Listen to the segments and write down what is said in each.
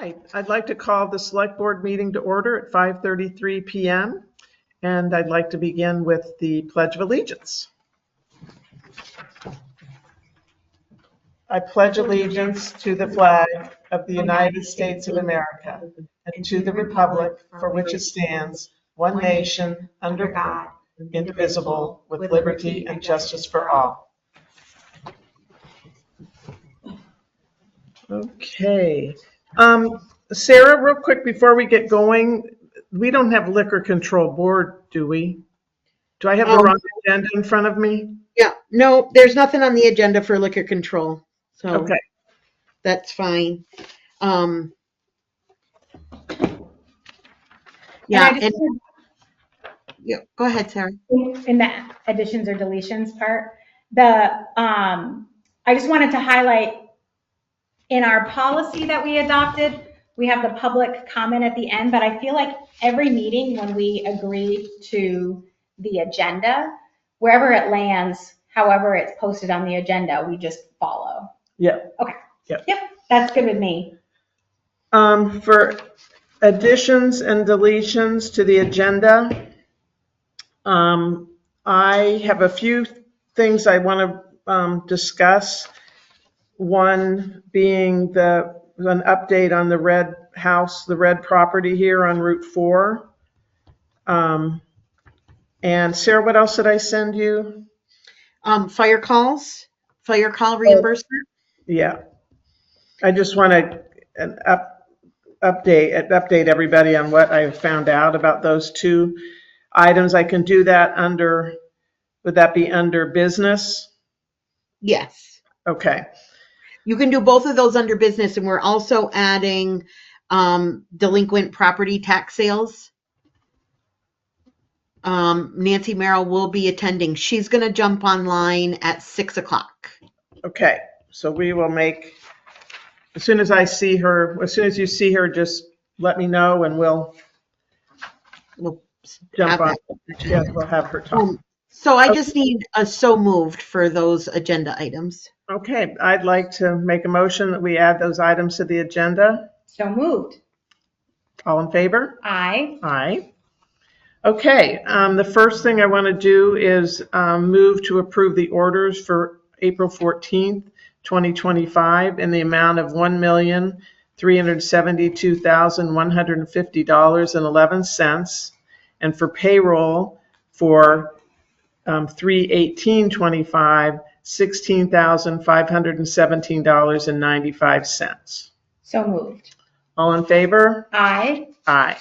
right, I'd like to call the Select Board meeting to order at 5:33 p.m. And I'd like to begin with the Pledge of Allegiance. I pledge allegiance to the flag of the United States of America and to the republic for which it stands, one nation, under God, indivisible, with liberty and justice for all. Okay. Sarah, real quick before we get going, we don't have liquor control board, do we? Do I have the wrong agenda in front of me? Yeah, no, there's nothing on the agenda for liquor control, so Okay. that's fine. Yeah, yeah, go ahead, Sarah. In the additions or deletions part, I just wanted to highlight in our policy that we adopted, we have the public comment at the end, but I feel like every meeting when we agree to the agenda, wherever it lands, however it's posted on the agenda, we just follow. Yeah. Okay. Yep. Yep, that's good with me. For additions and deletions to the agenda, I have a few things I want to discuss. One being an update on the red house, the red property here on Route 4. And Sarah, what else did I send you? Fire call reimbursement. Yeah. I just want to update everybody on what I found out about those two items. I can do that would that be under business? Yes. Okay. You can do both of those under business, and we're also adding delinquent property tax sales. Nancy Merrill will be attending. She's going to jump online at 6:00. Okay. So we will as soon as you see her, just let me know and we'll jump on. Yeah, we'll have her talk. So I just need a so moved for those agenda items. Okay. I'd like to make a motion that we add those items to the agenda. So moved. All in favor? Aye. Aye. Okay, the first thing I want to do is move to approve the orders for April 14th, 2025 in the amount of $1,372,150.11, and for payroll for 3/18/25, $16,517.95. So moved. All in favor? Aye. Aye.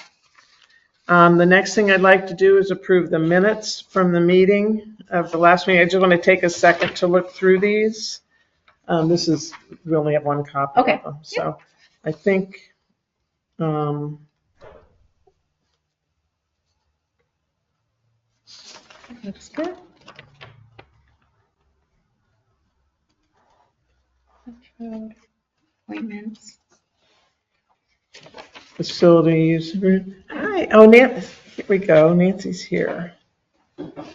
The next thing I'd like to do is approve the minutes from the meeting of the last meeting. I just want to take a second to look through these. We only have one copy Okay. of them. So I think, Looks good. Appointments. facilities. Hi. Oh, Nancy, here we go. Nancy's here.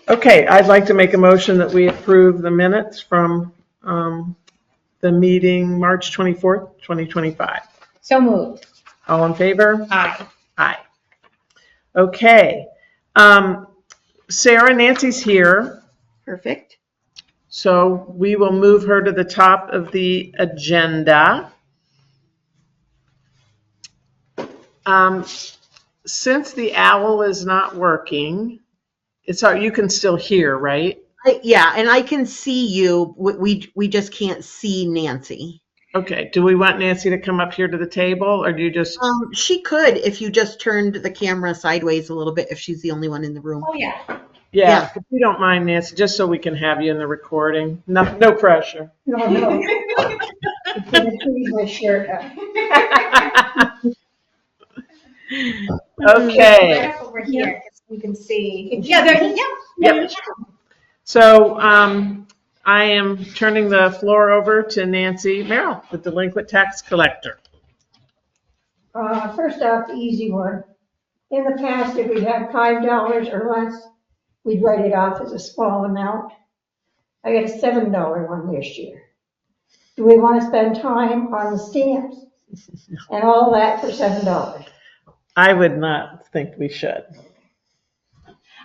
Okay, I'd like to make a motion that we approve the minutes from the meeting March 24th, 2025. So moved. All in favor? Aye. Aye. Okay. Sarah, Nancy's here, Perfect. so we will move her to the top of the agenda. Since the owl is not working, you can still hear, right? Yeah, and I can see you. We just can't see Nancy. Okay. Do we want Nancy to come up here to the table, or do you just? She could if you just turned the camera sideways a little bit, if she's the only one in the room. Oh, yeah. Yeah, if you don't mind, Nancy, just so we can have you in the recording. No pressure. No. I'm gonna please my shirt up. Okay. Right over here, 'cause we can see. Yeah, there. Yep. So I am turning the floor over to Nancy Merrill, the delinquent tax collector. First off, the easy one. In the past, if we had $5 or less, we'd write it off as a small amount. I got a $7 one this year. Do we want to spend time on the stamps And all that for $7. I would not think we should.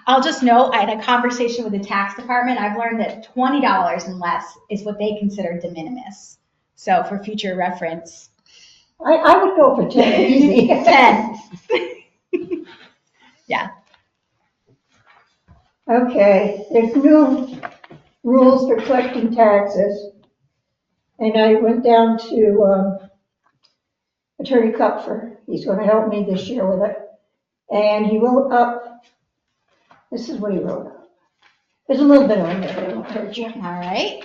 I'll just note, I had a conversation with the tax department. I've learned that $20 and less is what they consider de minimis. So for future reference. I would go for 10 easy. 10. Yeah. Okay, there's new rules for collecting taxes. And I went down to Attorney Kupfer. He's going to help me this year with it. And he wrote up, this is what he wrote up. There's a little bit on there, it won't hurt you. All right.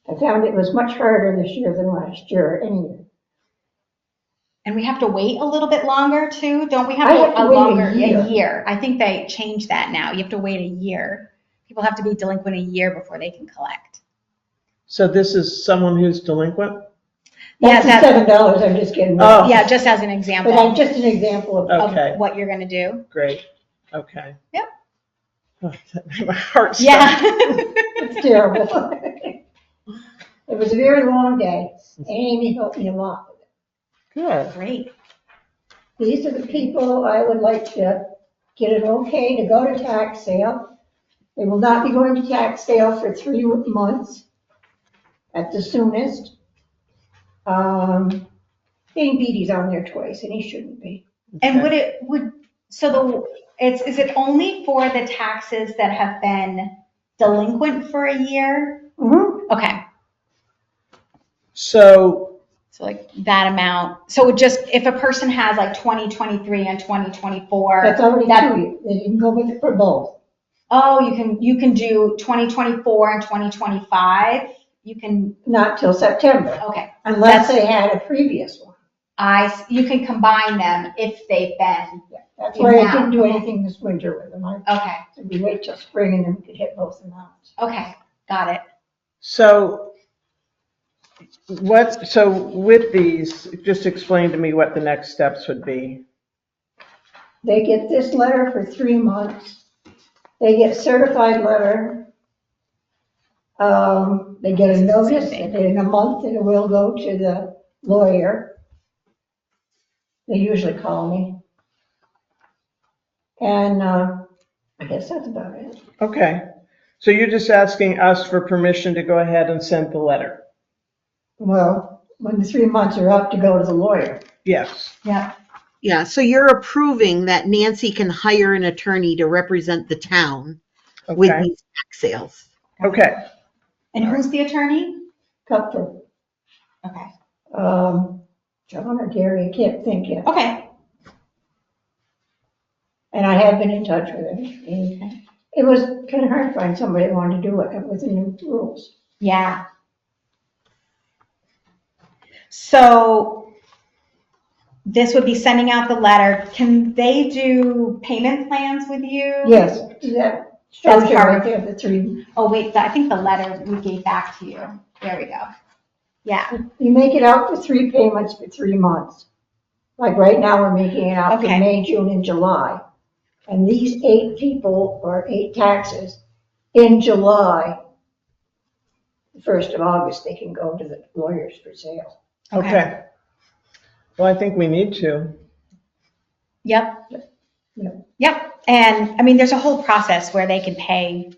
I found it was much harder this year than last year, anyway. And we have to wait a little bit longer too, don't we? I have to wait a year. I think they changed that now. You have to wait a year. People have to be delinquent a year before they can collect. So this is someone who's delinquent? That's Yeah, the $7, I'm just kidding. Oh. Yeah, just as an example But I'm just an example of, Okay. of what you're gonna do. Great, okay. Yep. Oh, that made my heart stop. Yeah. it's terrible. It was a very long day, and Amy helped me a lot. Good. Great. These are the people I would like to get an okay to go to tax sale. They will not be going to tax sale for 3 months at the soonest. Dane Beatty's on there twice, and he shouldn't be. And Okay. is it only for the taxes that have been delinquent for a year? Mm-hmm. Okay. So, So like that amount. So just if a person has like 2023 and 2024. That's already that- 2 years. They didn't go with it for both. Oh, you can do 2024 and 2025. You can, Not till September, okay. unless they had a previous one. You can combine them if they've been, That's why I didn't do anything this winter with them. okay, We wait till spring and then we could hit both amounts. okay, got it. so with these, just explain to me what the next steps would be. They get this letter for 3 months. They get certified letter. They get a notice that in a month it will go to the lawyer. They usually call me. And I guess that's about it. Okay, so you're just asking us for permission to go ahead and send the letter? Well, when the 3 months are up to go to the lawyer. Yes. Yeah. Yeah, so you're approving that Nancy can hire an attorney to represent the town with Okay, these tax sales. okay. And who's the attorney? Kupfer. Okay. John or Gary, I can't think yet. Okay. And I have been in touch with him. And it was kind of hard to find somebody that wanted to do it with the new rules. Yeah. So this would be sending out the letter. Can they do payment plans with you? Yes, that shows That's you part right of- there, the 3. Oh, wait, I think the letter we gave back to you. There we go. Yeah. You make it out for 3 payments for 3 months. Like right now, we're making it out for Okay. May, June, and July. And these 8 people, or 8 taxes, in July, the 1st of August, they can go to the lawyers for sale. Okay. Well, I think we need to. Yep. Yeah. Yep. And I mean, there's a whole process where they can pay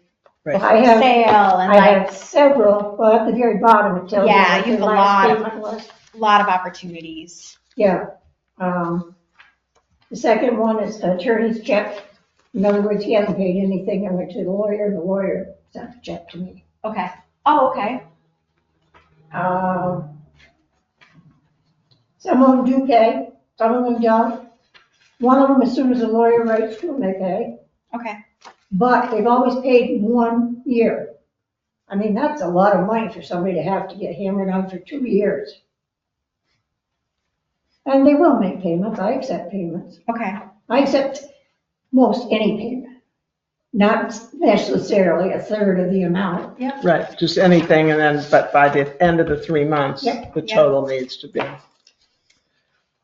Right. before I the have- sale and I like have several, well, at the very bottom, it tells you Yeah, what you the have a last lot. payment was. a lot of opportunities. Yeah. The second one is attorney's check. In other words, he hasn't paid anything. I went to the lawyer sent the check to me. Okay. Oh, okay. Some of them do pay, some of them don't. One of them, as soon as the lawyer writes to them, they pay. Okay. But they've always paid 1 year. I mean, that's a lot of money for somebody to have to get hammered on for 2 years. And they will make payments. I accept payments. Okay. I accept most any payment, not necessarily a third of the amount. Right, just anything, and then, but by the end of the 3 months, Yep. the Yep. total needs to be.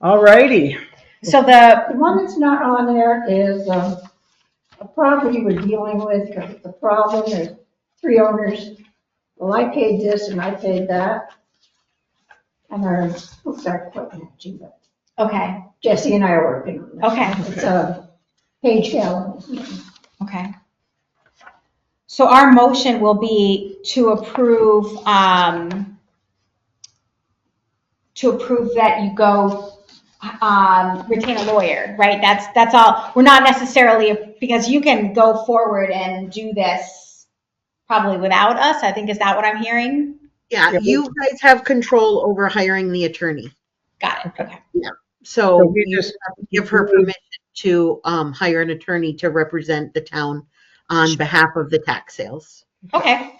All righty. So the, The one that's not on there is a property we're dealing with, because it's a problem, there's 3 owners. Well, I paid this and I paid that. and we'll start quitting actually, but Okay, Jesse and I are working on this. okay, It's a Page Gallen. okay. So our motion will be to approve that you go, retain a lawyer, right? That's all. We're not necessarily, because you can go forward and do this probably without us, I think, is that what I'm hearing? Yeah, Yeah. you guys have control over hiring the attorney. Got it, okay. So So we you just have to give her permission to hire an attorney to represent the town on behalf of the tax sales. Okay, Yeah,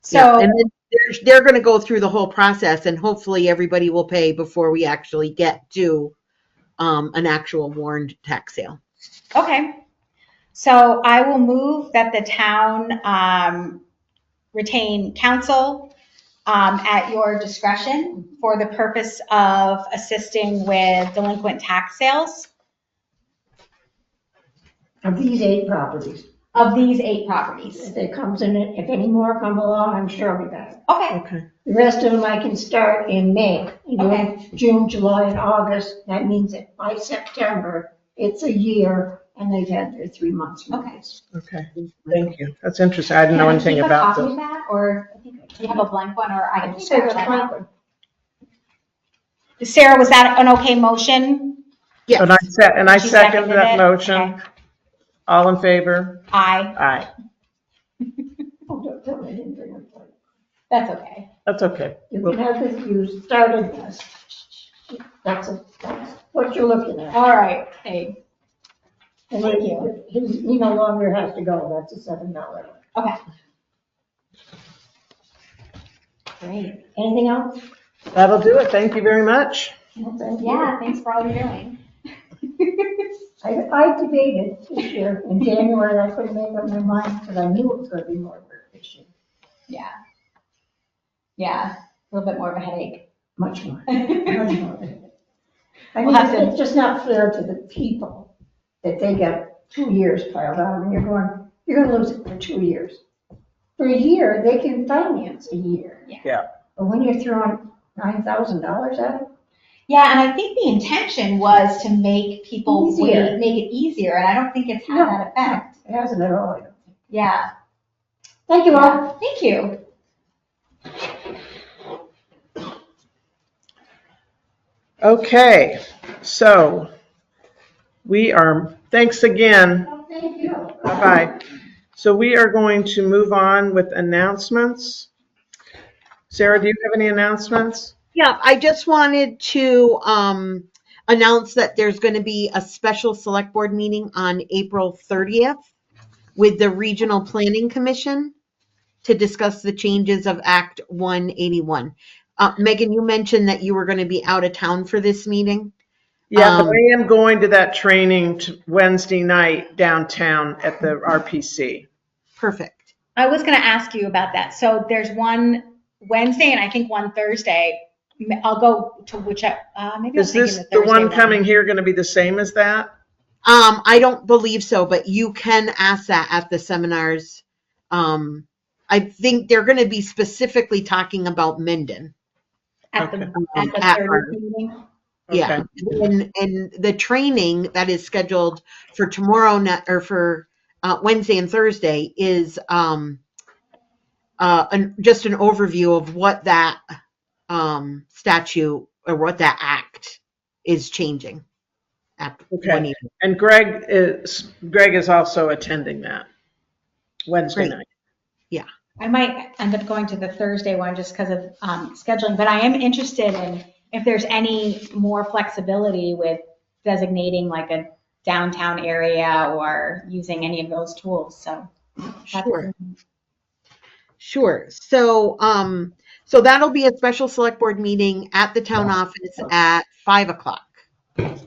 so, and then they're going to go through the whole process, and hopefully everybody will pay before we actually get to an actual warned tax sale. okay. So I will move that the town retain counsel at your discretion for the purpose of assisting with delinquent tax sales Of these 8 properties. of these 8 properties. If it comes in, if any more come along, I'm sure I'll be back. Okay, Okay. The rest of them I can start in May. Okay. June, July, and August. That means that by September, it's a year, and they've had their 3 months. notice. Okay. Thank you. That's interesting. I didn't know anything about Can I this. keep a copy of that, or do you have a blank one, or I I can think just I scratch got that a out? blank one. Sarah, was that an okay motion? Yes. And I She second seconded that it? motion. Okay. All in favor? Aye, Aye. Oh, don't tell me I didn't bring a blank. that's okay. That's okay. You can have this, you started this. That's what you're looking at. All right, hey, And Thank you. He no longer has to go, that's a $7. okay. Great. Anything else? That'll do it. Thank you very much. No, thank you. Yeah, thanks for all you're doing. I debated this year, in January, I couldn't make up my mind, because I knew it was gonna be more work this year, Yeah. Yeah, a little bit more of a headache. much more, much more. I We'll mean, have to- it's just not fair to the people that they got 2 years piled on, and you're gonna lose it for 2 years. For a year, they can finance a year. Yeah. But when you're throwing $9,000 at it, Yeah, and I think the intention was to make people Easier. wait, make it easier, and I don't think it's had No. that effect. it hasn't at all. I don't think. Yeah. Thank you all. Thank you. Okay, so thanks again. Oh, thank you. Bye-bye. So we are going to move on with announcements. Sarah, do you have any announcements? Yeah, I just wanted to announce that there's going to be a special select board meeting on April 30th with the Regional Planning Commission to discuss the changes of Act 181. Megan, you mentioned that you were going to be out of town for this meeting. Yeah, but I am going to that training Wednesday night downtown at the RPC. Perfect. I was gonna ask you about that. So there's one Wednesday and I think one Thursday. I'll go to maybe I'm Is thinking this the the Thursday one coming here going to be the same as that? I don't believe so, but you can ask that at the seminars. I think they're going to be specifically talking about Mendon. At the Okay. At third our- meeting. Yeah, and the training that is scheduled for tomorrow night or for Wednesday and Thursday is just an overview of what that statute or what that act is changing. Okay. And Greg is also attending that Wednesday Great. night. I might end up going to the Thursday one just because of scheduling, but I am interested in if there's any more flexibility with designating like a downtown area or using any of those tools. So Sure. So that'll be a special select board meeting at the town office at 5:00.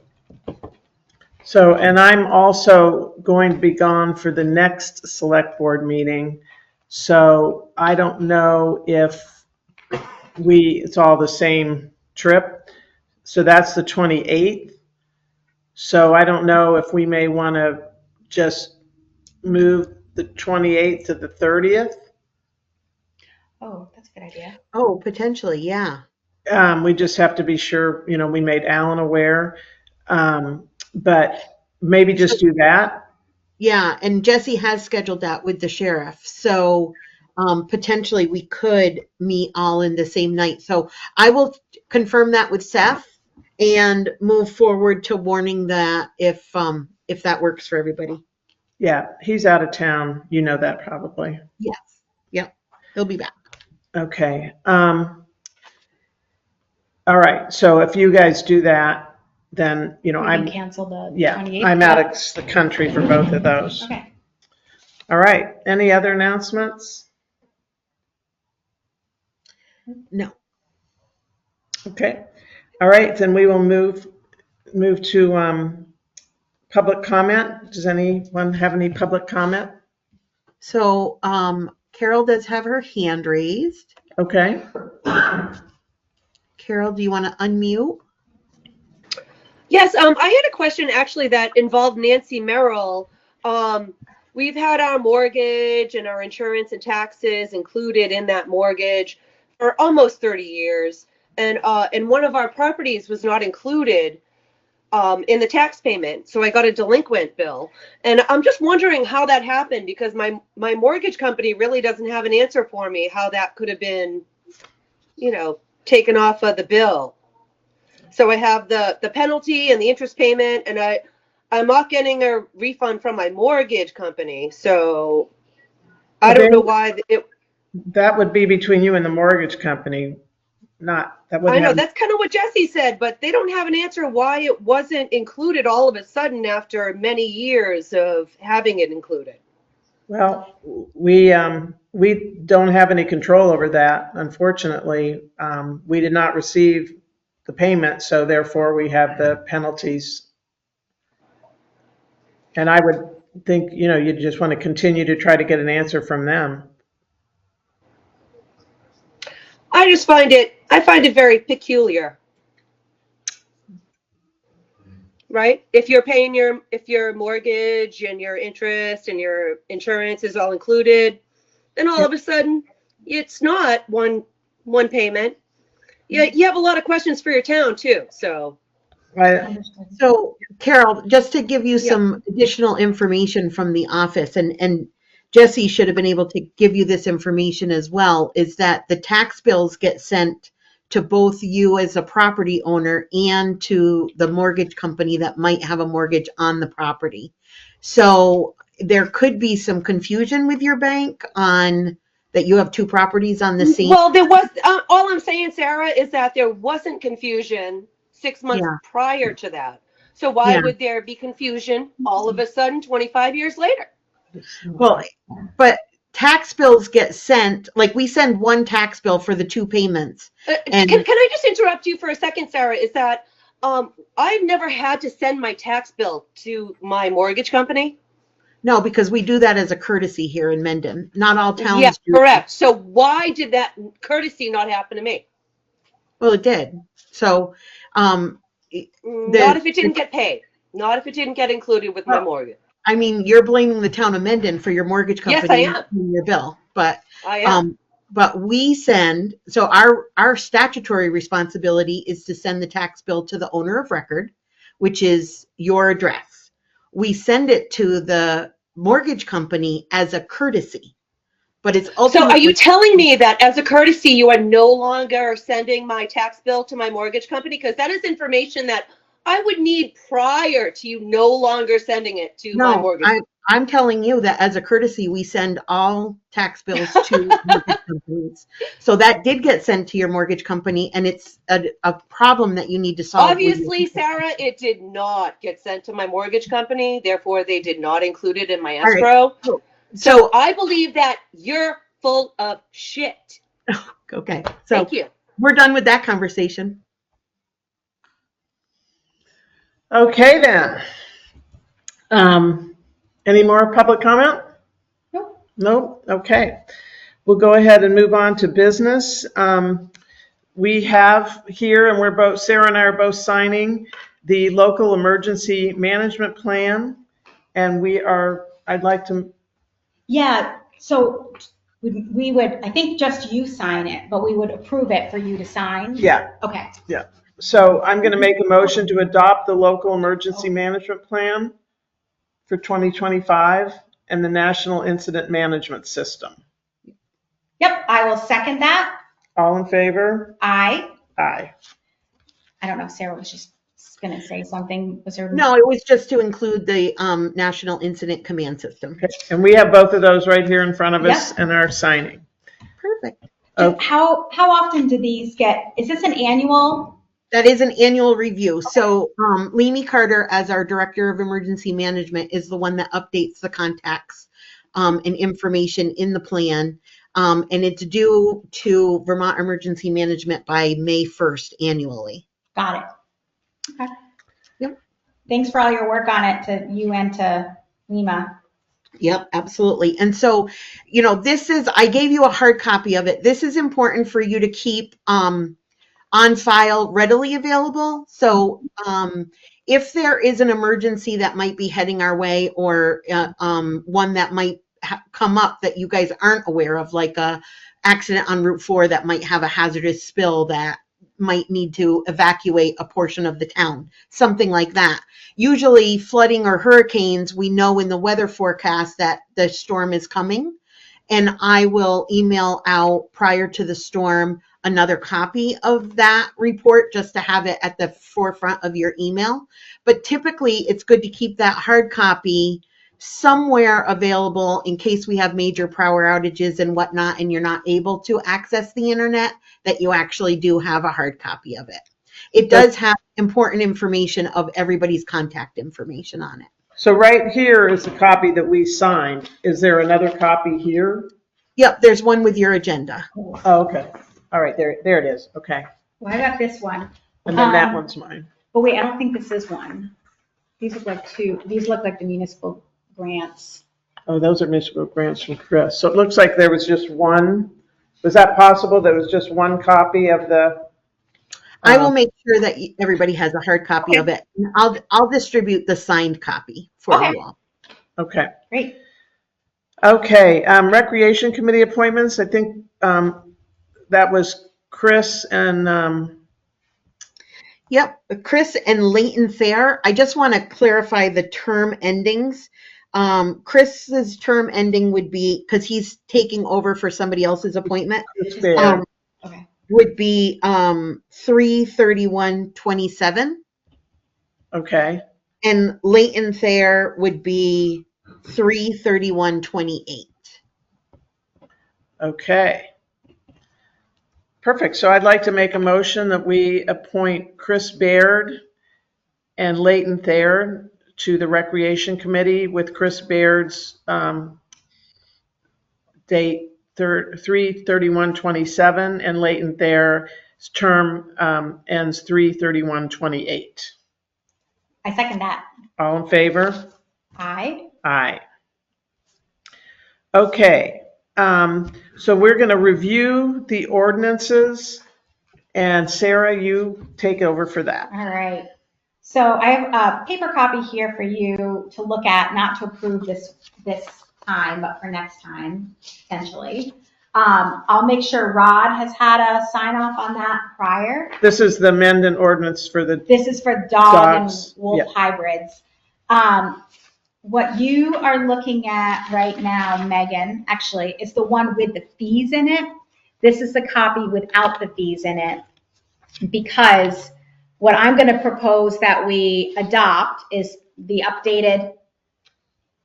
So, and I'm also going to be gone for the next select board meeting. So I don't know if it's all the same trip. So that's the 28th. So I don't know if we may want to just move the 28th to the 30th. Oh, that's a good idea. Oh, potentially, yeah. We just have to be sure, we made Alan aware. But maybe just do that. Yeah, and Jesse has scheduled that with the sheriff. So potentially we could meet all in the same night. So I will confirm that with Seth and move forward to warning that if that works for everybody. Yeah, he's out of town. You know that probably. Yes. Yep. He'll be back. Okay. All right. So if you guys do that, then, We can I'm, cancel the yeah, 28th. I'm out of the country for both of those. Okay. All right. Any other announcements? No. Okay. All right. Then we will move to public comment. Does anyone have any public comment? So Carol does have her hand raised. Okay. Carol, do you want to unmute? Yes, I had a question actually that involved Nancy Merrill. We've had our mortgage and our insurance and taxes included in that mortgage for almost 30 years. And one of our properties was not included in the tax payment. So I got a delinquent bill. And I'm just wondering how that happened because my mortgage company really doesn't have an answer for me how that could have been, taken off of the bill. So I have the penalty and the interest payment, and I'm not getting a refund from my mortgage company. So I don't know why That would be between you and the mortgage company, not that would. I know that's kind of what Jesse said, but they don't have an answer why it wasn't included all of a sudden after many years of having it included. Well, we don't have any control over that. Unfortunately, we did not receive the payment, so therefore we have the penalties. And I would think, you just want to continue to try to get an answer from them. I find it very peculiar. Right? If you're paying if your mortgage and your interest and your insurance is all included, then all of a sudden it's not one payment. Yeah, you have a lot of questions for your town too. So Right. So Carol, just to give you some additional information from the office, and Jesse should have been able to give you this information as well, is that the tax bills get sent to both you as a property owner and to the mortgage company that might have a mortgage on the property. So there could be some confusion with your bank on that you have two properties on the same. Well, there was, all I'm saying, Sarah, is that there wasn't confusion 6 months prior to that. So why would there be confusion all of a sudden 25 years later? Well, but tax bills get sent, like we send one tax bill for the two payments. Can I just interrupt you for a second, Sarah? Is that I've never had to send my tax bill to my mortgage company. No, because we do that as a courtesy here in Mendon. Not all towns do. Correct. So why did that courtesy not happen to me? Well, it did. So not if it didn't get paid. Not if it didn't get included with my mortgage. I mean, you're blaming the town of Mendon for your mortgage company. Yes, I am. Your bill, but I am. But we send, so our statutory responsibility is to send the tax bill to the owner of record, which is your address. We send it to the mortgage company as a courtesy, but it's ultimately. So are you telling me that as a courtesy, you are no longer sending my tax bill to my mortgage company? Because that is information that I would need prior to you no longer sending it to my mortgage. I'm telling you that as a courtesy, we send all tax bills to mortgage companies. So that did get sent to your mortgage company, and it's a problem that you need to solve. Obviously, Sarah, it did not get sent to my mortgage company. Therefore, they did not include it in my escrow. Right. So I believe that you're full of shit. Okay. So thank you. We're done with that conversation. Okay, then. Any more public comment? No? Okay. We'll go ahead and move on to business. We have here, and Sarah and I are both signing the local emergency management plan. And I'd like to. Yeah, so we would, I think just you sign it, but we would approve it for you to sign? Yeah, Okay. so I'm going to make a motion to adopt the local emergency management plan for 2025 and the National Incident Management System. Yep, I will second that. All in favor? I Aye. don't know, Sarah was just gonna say something. Was there? No, it was just to include the National Incident Command System. Okay. And we have both of those right here in front of us and are signing. Perfect. Okay. How often do these get, is this an annual? That is an annual review. So Leamy Carter, as our Director of Emergency Management, is the one that updates the contacts and information in the plan. And it's due to Vermont Emergency Management by May 1st annually. Got it. Okay. Yep. Thanks for all your work on it, to you and to Lima. Yep, absolutely. And so, I gave you a hard copy of it. This is important for you to keep on file, readily available. So if there is an emergency that might be heading our way, or one that might come up that you guys aren't aware of, like a accident on Route 4 that might have a hazardous spill that might need to evacuate a portion of the town, something like that. Usually flooding or hurricanes, we know in the weather forecast that the storm is coming, and I will email out prior to the storm another copy of that report just to have it at the forefront of your email. But typically it's good to keep that hard copy somewhere available in case we have major power outages and whatnot, and you're not able to access the internet, that you actually do have a hard copy of it. It does have important information of everybody's contact information on it. So right here is the copy that we signed. Is there another copy here? Yep, there's one with your agenda. Oh, okay. All right, there it is. Okay. Well, I got this one. And then that one's mine. But wait, I don't think this is one. These look like two. These look like the municipal grants. Oh, those are municipal grants from Chris. So it looks like there was just one. Was that possible? There was just one copy of the? I will make sure that everybody has a hard copy of it. I'll distribute the signed copy for you all. Okay. Great. Okay. Recreation Committee appointments. I think that was Chris and. Yep, Chris and Leighton Thayer. I just want to clarify the term endings. Chris's term ending would be, because he's taking over for somebody else's appointment, Okay. would be 3/31/27. Okay. And Leighton Thayer would be 3/31/28. Okay. Perfect. So I'd like to make a motion that we appoint Chris Baird and Leighton Thayer to the Recreation Committee, with Chris Baird's date 3/31/27 and Leighton Thayer's term ends 3/31/28. I second that. All in favor? Aye. Aye. Okay. So we're going to review the ordinances, and Sarah, you take over for that. All right. So I have a paper copy here for you to look at, not to approve this time, but for next time, potentially. I'll make sure Rod has had a sign off on that prior. This is the Mendon ordinance for the. This is for dog and Dogs, wolf yeah. hybrids. What you are looking at right now, Megan, actually, is the one with the fees in it. This is the copy without the fees in it, because what I'm going to propose that we adopt is the updated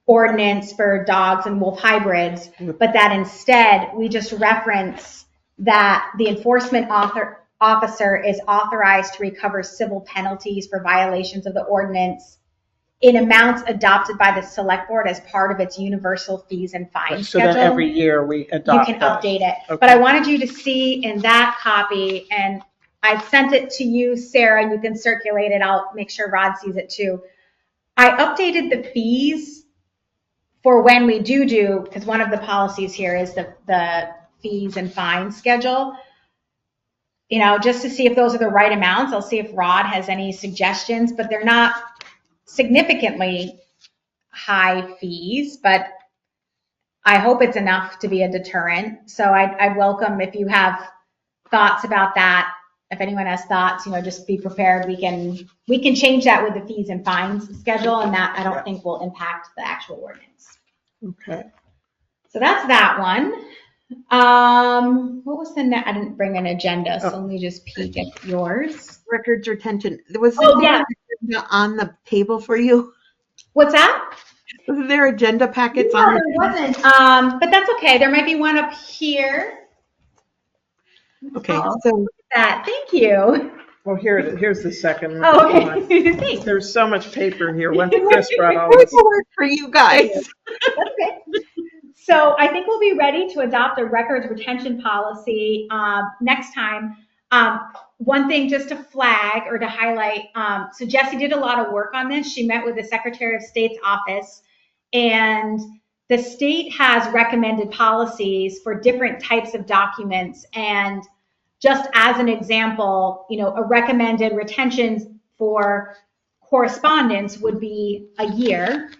ordinance for dogs and wolf hybrids, but that instead we just reference that the enforcement officer is authorized to recover civil penalties for violations of the ordinance in amounts adopted by the select board as part of its universal fees and fines So schedule. then every year we adopt. You can those. update it. Okay. But I wanted you to see in that copy, and I sent it to you, Sarah, you can circulate it. I'll make sure Rod sees it too. I updated the fees for when we do, because one of the policies here is the fees and fines schedule. Just to see if those are the right amounts. I'll see if Rod has any suggestions, but they're not significantly high fees, but I hope it's enough to be a deterrent. So I'd welcome if you have thoughts about that. If anyone has thoughts, just be prepared. We can change that with the fees and fines schedule, and that I don't think will impact the actual ordinance. Okay. So that's that one. What was the next? I didn't bring an agenda, so let me just peek at yours. Records retention. Was Oh, there yeah. an agenda on the table for you? What's that? Was there agenda packets No, on there the wasn't. But that's okay. There might be one up here. Okay, Oh, so look at that. Thank you. Well, here's the second one. Oh, okay. Thanks. There's so much paper here. When Chris brought all this. paperwork for you guys. That's okay. So I think we'll be ready to adopt a records retention policy next time. One thing just to flag or to highlight, so Jessie did a lot of work on this. She met with the Secretary of State's office, and the state has recommended policies for different types of documents. And just as an example, a recommended retention for correspondence would be a year.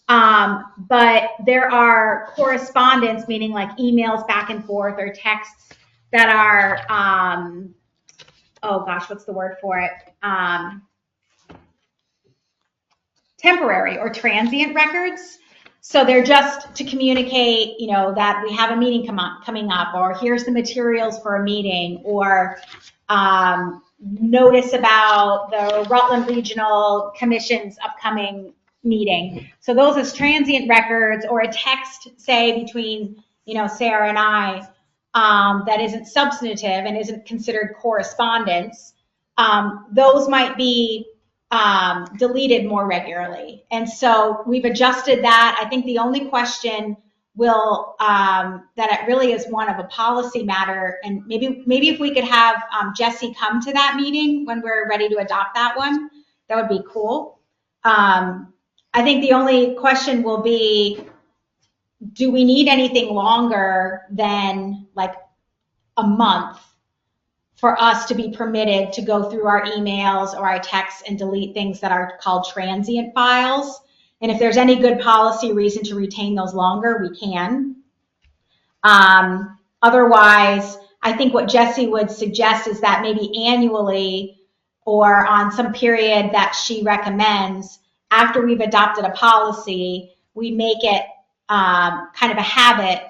But there are correspondence, meaning like emails back and forth or texts that are, oh gosh, what's the word for it? Temporary or transient records. So they're just to communicate, that we have a meeting coming up, or here's the materials for a meeting, or notice about the Rutland Regional Commission's upcoming meeting. So those as transient records, or a text, say, between, Sarah and I, that isn't substantive and isn't considered correspondence. Those might be deleted more regularly. And so we've adjusted that. I think the only question will, that it really is one of a policy matter. And maybe if we could have Jessie come to that meeting when we're ready to adopt that one, that would be cool. I think the only question will be, do we need anything longer than like a month for us to be permitted to go through our emails or our texts and delete things that are called transient files? And if there's any good policy reason to retain those longer, we can. Otherwise, I think what Jessie would suggest is that maybe annually or on some period that she recommends, after we've adopted a policy, we make it kind of a habit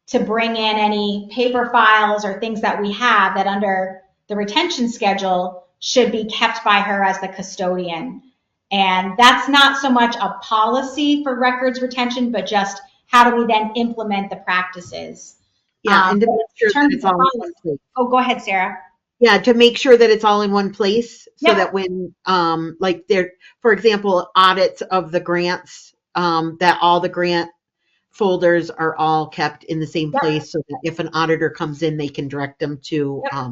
to bring in any paper files or things that we have that under the retention schedule should be kept by her as the custodian. And that's not so much a policy for records retention, but just how do we then implement the practices? Yeah, and to make sure that it's all in one place. Oh, go ahead, Sarah. Yeah, to make sure that it's all in one place, so Yep. that when, like there, for example, audits of the grants, that all the grant folders are all kept in the same Yep. place, so that if an auditor comes in, they can direct them to Yep.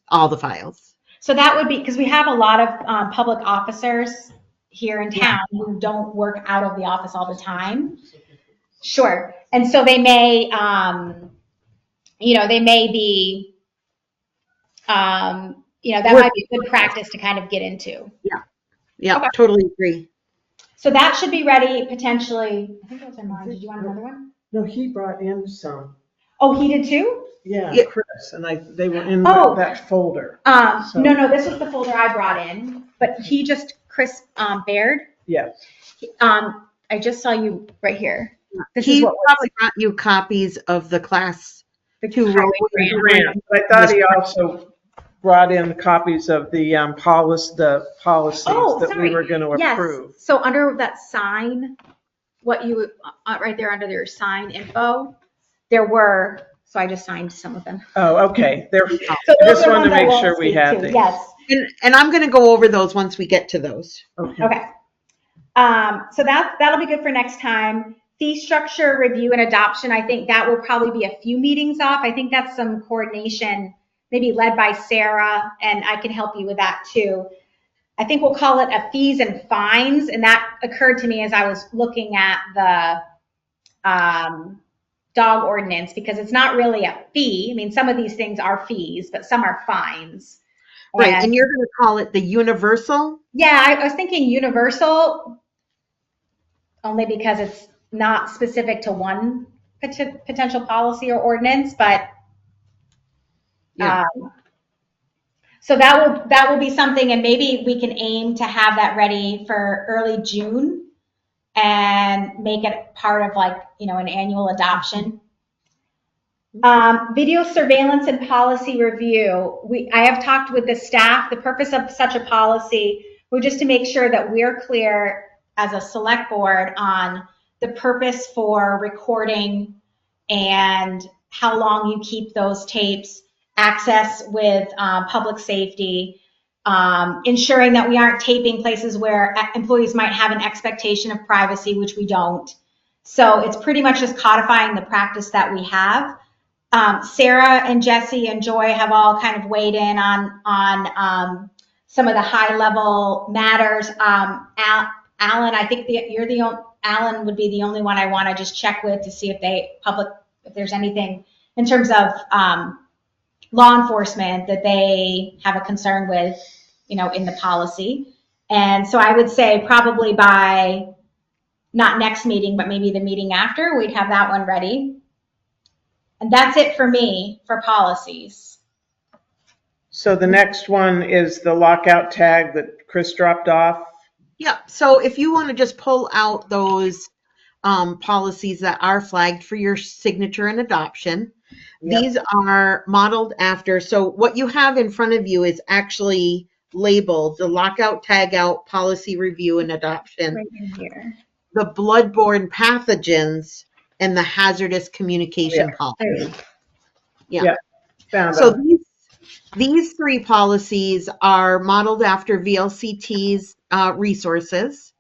all the files. So that would be, because we have a lot of public officers here in town who don't work out of the office all the time. Sure. And so they may, they may be, that might be a good practice to kind of get into. Yeah, Okay. totally agree. So that should be ready potentially. I think those are mine. Did you want another one? No, he brought in some. Oh, he did too? Yeah, Yeah. Chris, and they were in Oh. that folder. So- No, this was the folder I brought in, but Chris Baird. Yes. I just saw you right here. This is He what probably brought you copies of the class the two highway road grant. Grant. I thought he also brought in copies of the policies that we were going to approve. Yes. So under that sign, what you right there under your sign info, there were. So I just signed some of them. Oh, okay. So I those just are wanted to ones I make won't sure we speak had to. these. Yes. And I'm going to go over those once we get to those. Okay. Okay. So that'll be good for next time. Fee structure review and adoption. I think that will probably be a few meetings off. I think that's some coordination, maybe led by Sarah, and I can help you with that too. I think we'll call it a fees and fines, and that occurred to me as I was looking at the dog ordinance, because it's not really a fee. I mean, some of these things are fees, but some are fines. Right, and you're going to call it the universal? Yeah, I was thinking universal, only because it's not specific to one potential policy or ordinance, but Yeah. so that will be something, and maybe we can aim to have that ready for early June and make it part of like, an annual adoption. Video surveillance and policy review. I have talked with the staff. The purpose of such a policy was just to make sure that we're clear as a select board on the purpose for recording and how long you keep those tapes, access with public safety, ensuring that we aren't taping places where employees might have an expectation of privacy, which we don't. So it's pretty much just codifying the practice that we have. Sarah and Jesse and Joy have all kind of weighed in on some of the high level matters. Alan, I think Alan would be the only one I want to just check with to see if there's anything in terms of law enforcement that they have a concern with, in the policy. And so I would say probably by not next meeting, but maybe the meeting after, we'd have that one ready. And that's it for me for policies. So the next one is the lockout tag that Chris dropped off. Yeah, so if you want to just pull out those policies that are flagged for your signature and adoption, these are modeled after. So what you have in front of you is actually labeled the lockout, tag out, policy review and adoption, Right in here. the bloodborne pathogens, and the hazardous communication policy. Yeah. Found So them. these three policies are modeled after VLCT's resources,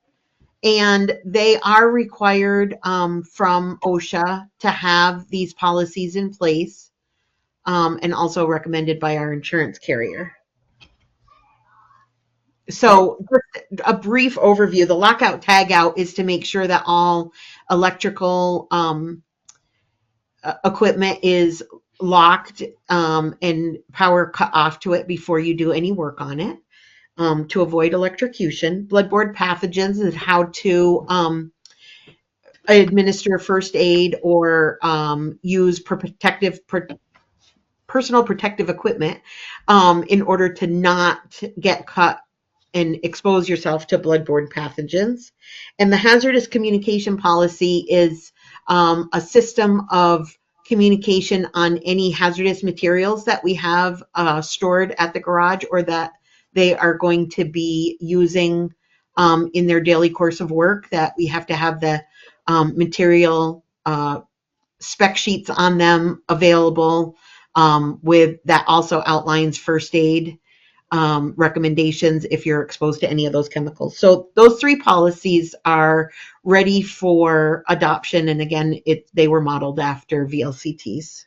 and they are required from OSHA to have these policies in place, and also recommended by our insurance carrier. So just a brief overview, the lockout tag out is to make sure that all electrical equipment is locked and power cut off to it before you do any work on it, to avoid electrocution. Bloodborne pathogens is how to administer first aid or use personal protective equipment in order to not get cut and expose yourself to bloodborne pathogens. And the hazardous communication policy is a system of communication on any hazardous materials that we have stored at the garage or that they are going to be using in their daily course of work, that we have to have the material spec sheets on them available, with that also outlines first aid recommendations if you're exposed to any of those chemicals. So those three policies are ready for adoption. And again, they were modeled after VLCTs.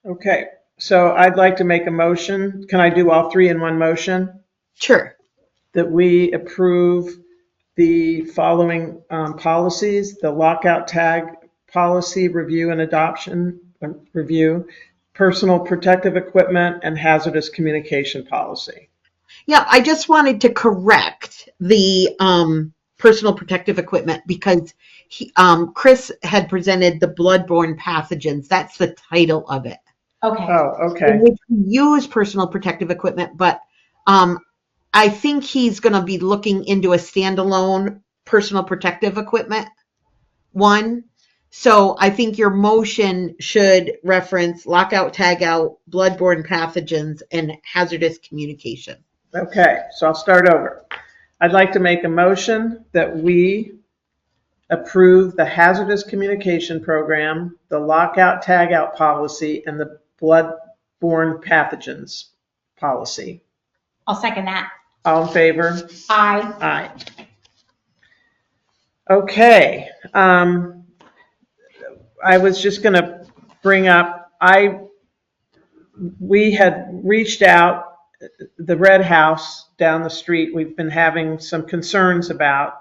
Okay, so I'd like to make a motion. Can I do all three in one motion? Sure. That we approve the following policies: the lockout tag policy review and adoption review, personal protective equipment, and hazardous communication policy. Yeah, I just wanted to correct the personal protective equipment because Chris had presented the bloodborne pathogens. That's the title of it. Okay. Oh, okay. In which we use personal protective equipment, but I think he's going to be looking into a standalone personal protective equipment one. So I think your motion should reference lockout, tag out, bloodborne pathogens, and hazardous communication. Okay, so I'll start over. I'd like to make a motion that we approve the hazardous communication program, the lockout, tag out policy, and the bloodborne pathogens policy. I'll second that. All in favor? Aye. Aye. Okay. I was just going to bring up, we had reached out, the Red House down the street, we've been having some concerns about,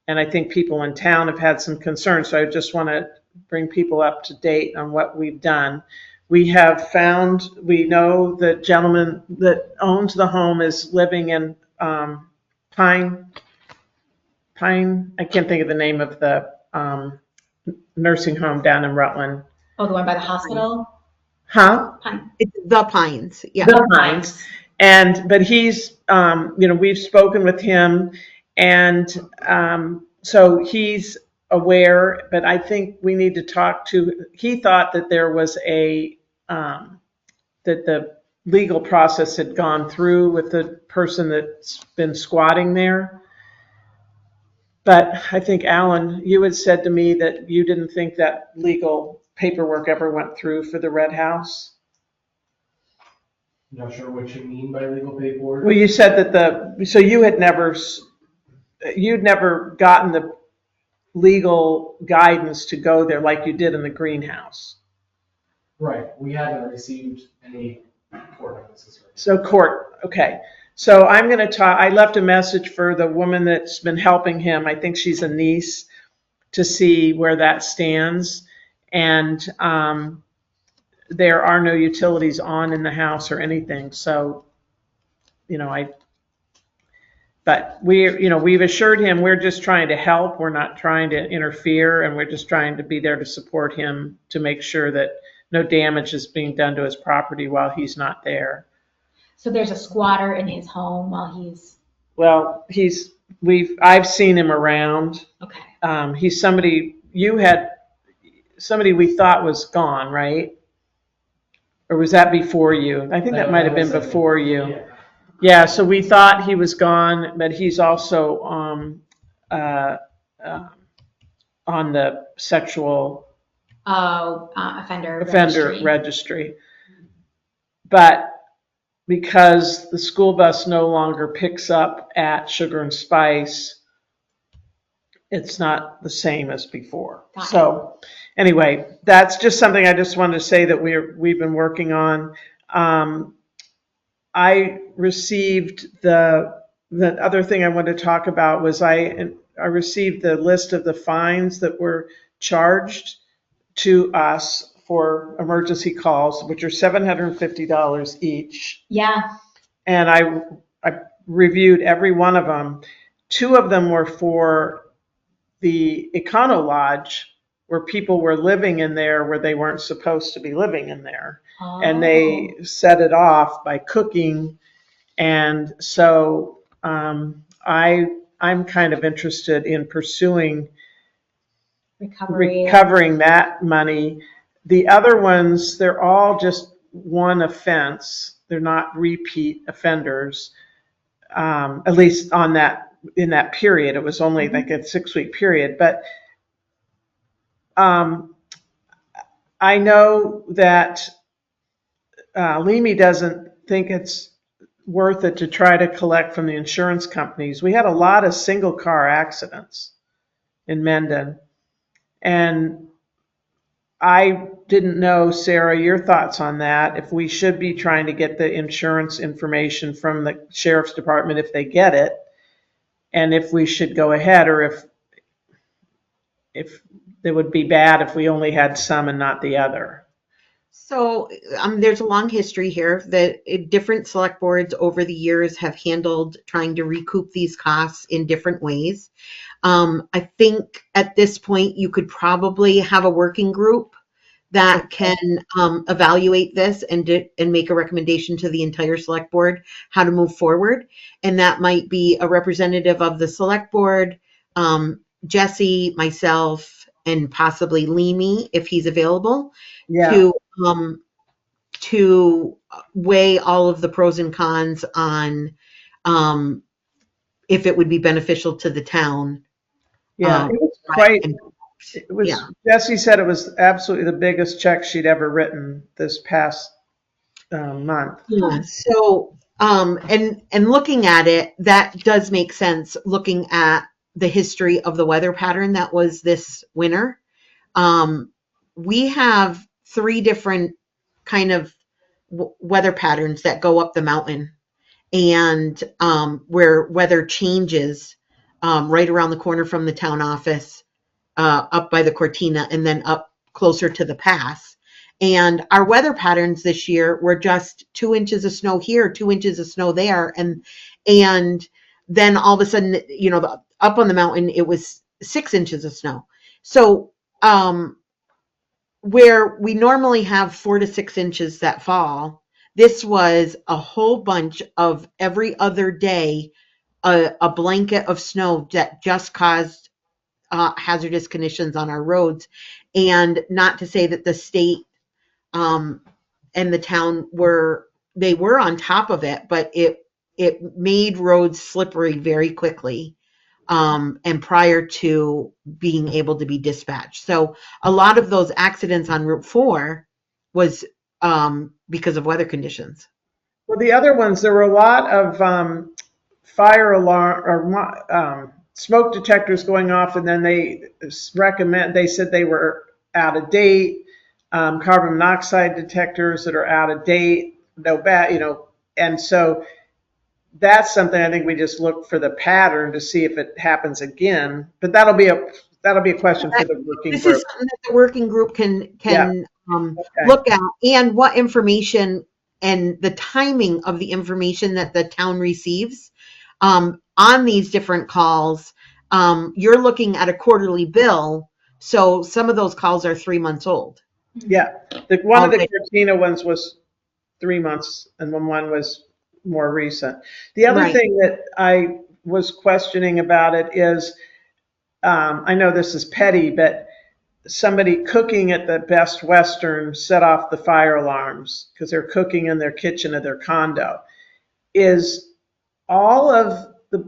and I think people in town have had some concerns, so I just want to bring people up to date on what we've done. We know the gentleman that owns the home is living in Pine, I can't think of the name of the nursing home down in Rutland. Oh, the one by the hospital? Huh? It's the Pines, yeah. The Pines. But he's, we've spoken with him, and so he's aware, but I think we need to talk to, he thought that there was that the legal process had gone through with the person that's been squatting there. But I think, Alan, you had said to me that you didn't think that legal paperwork ever went through for the Red House. Not sure what you mean by legal paperwork. Well, you said that so you'd never gotten the legal guidance to go there like you did in the greenhouse. Right, we haven't received any court notices. So court, okay. So I'm going to talk, I left a message for the woman that's been helping him. I think she's a niece, to see where that stands. And there are no utilities on in the house or anything. So, but we've assured him we're just trying to help. We're not trying to interfere, and we're just trying to be there to support him to make sure that no damage is being done to his property while he's not there. So there's a squatter in his home while he's, Well, I've seen him around. okay. He's somebody we thought was gone, right? Or was that before you? I think that might have been before you. Yeah. Yeah, so we thought he was gone, but he's also on the sexual Offender registry. But because the school bus no longer picks up at Sugar and Spice, it's not the same as before. Got it. So anyway, that's just something I just wanted to say that we've been working on. I received the other thing I wanted to talk about was I received the list of the fines that were charged to us for emergency calls, which are $750 each. Yeah, And I reviewed every one of them. 2 of them were for the Econo Lodge, where people were living in there where they weren't supposed to be living in there. And they set it off by cooking. And so I'm kind of interested in pursuing recovering that money. The other ones, they're all just one offense. They're not repeat offenders, at least in that period. It was only like a 6-week period. But I know that Leamy doesn't think it's worth it to try to collect from the insurance companies. We had a lot of single car accidents in Mendon. And I didn't know, Sarah, your thoughts on that, if we should be trying to get the insurance information from the sheriff's department if they get it, and if we should go ahead, or if it would be bad if we only had some and not the other. So there's a long history here that different select boards over the years have handled trying to recoup these costs in different ways. I think at this point you could probably have a working group that can evaluate this and make a recommendation to the entire select board how to move forward. And that might be a representative of the select board, Jesse, myself, and possibly Leamy if he's available. Yeah. To weigh all of the pros and cons on if it would be beneficial to the town. Yeah, Jessie said it was absolutely the biggest check she'd ever written this past month. Yeah. So, and looking at it, that does make sense. Looking at the history of the weather pattern that was this winter, we have 3 different kind of weather patterns that go up the mountain, and where weather changes right around the corner from the town office, up by the Cortina, and then up closer to the pass. And our weather patterns this year were just 2 inches of snow here, 2 inches of snow there, and then all of a sudden, up on the mountain, it was 6 inches of snow. So where we normally have 4 to 6 inches that fall, this was a whole bunch of every other day, a blanket of snow that just caused hazardous conditions on our roads. And not to say that the state and the town were on top of it, but it made roads slippery very quickly, and prior to being able to be dispatched. So a lot of those accidents on Route 4 was because of weather conditions. Well, the other ones, there were a lot of fire alarm or smoke detectors going off, and then they said they were out of date. Carbon monoxide detectors that are out of date, no bad, and so that's something I think we just look for the pattern to see if it happens again. But that'll be a question for the working This group. is something that the working group can Okay. look at, and what information and the timing of the information that the town receives on these different calls. You're looking at a quarterly bill, so some of those calls are 3 months old. Yeah, one of the Cortina ones was 3 months, and one was more recent. The other thing that I was questioning about it is, I know this is petty, but somebody cooking at the Best Western set off the fire alarms because they're cooking in their kitchen of their condo. Is all of the,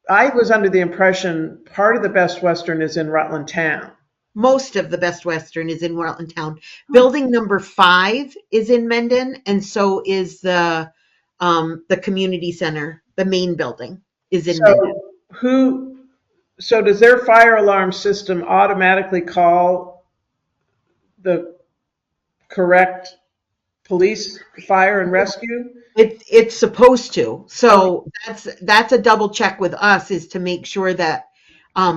I was under the impression part of the Best Western is in Rutland Town. Most of the Best Western is in Rutland Town. Building number 5 is in Mendon, and so is the community center. The main building is in Mendon. So does their fire alarm system automatically call the correct police, fire, and rescue? It's supposed to. So that's a double check with us, is to make sure that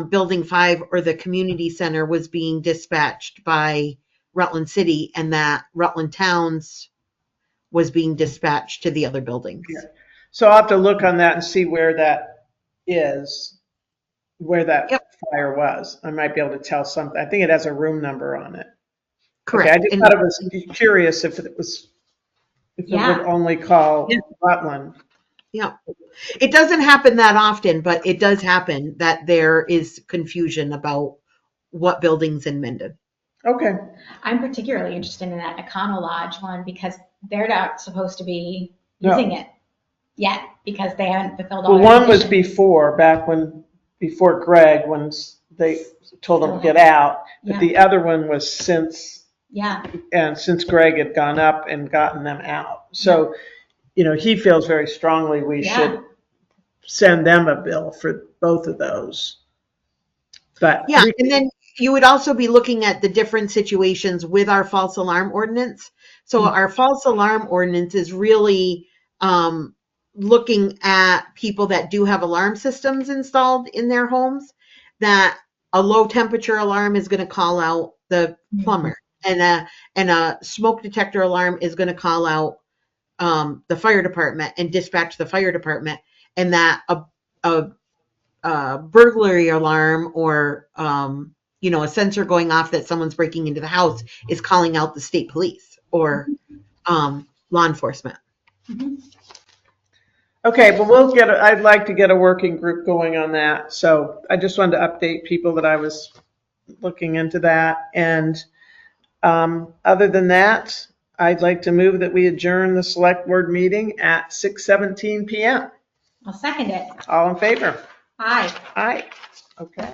Building 5 or the community center was being dispatched by Rutland City, and that Rutland Towns was being dispatched to the other buildings. Yeah. So I'll have to look on that and see where that is, where that fire was. I might be able to tell something. I think it has a room number on it. Correct. Okay, I just thought it was curious if it would only call Rutland. Yeah. It doesn't happen that often, but it does happen that there is confusion about what buildings in Mendon. Okay. I'm particularly interested in that Econo Lodge one because they're not supposed to be using it yet because they haven't fulfilled all Well, their one was conditions. before Greg, when they told him to get out, but the other one was since Greg had gone up and gotten them out. So, he feels very strongly we should send them a bill for both of those. But and then you would also be looking at the different situations with our false alarm ordinance. So our false alarm ordinance is really looking at people that do have alarm systems installed in their homes, that a low temperature alarm is going to call out the plumber, and a smoke detector alarm is going to call out the fire department and dispatch the fire department, and that a burglary alarm or a sensor going off that someone's breaking into the house is calling out the state police or law enforcement. okay, but I'd like to get a working group going on that. So I just wanted to update people that I was looking into that. And other than that, I'd like to move that we adjourn the select board meeting at 6:17 p.m. I'll second it. All in favor? Aye. Aye. Okay.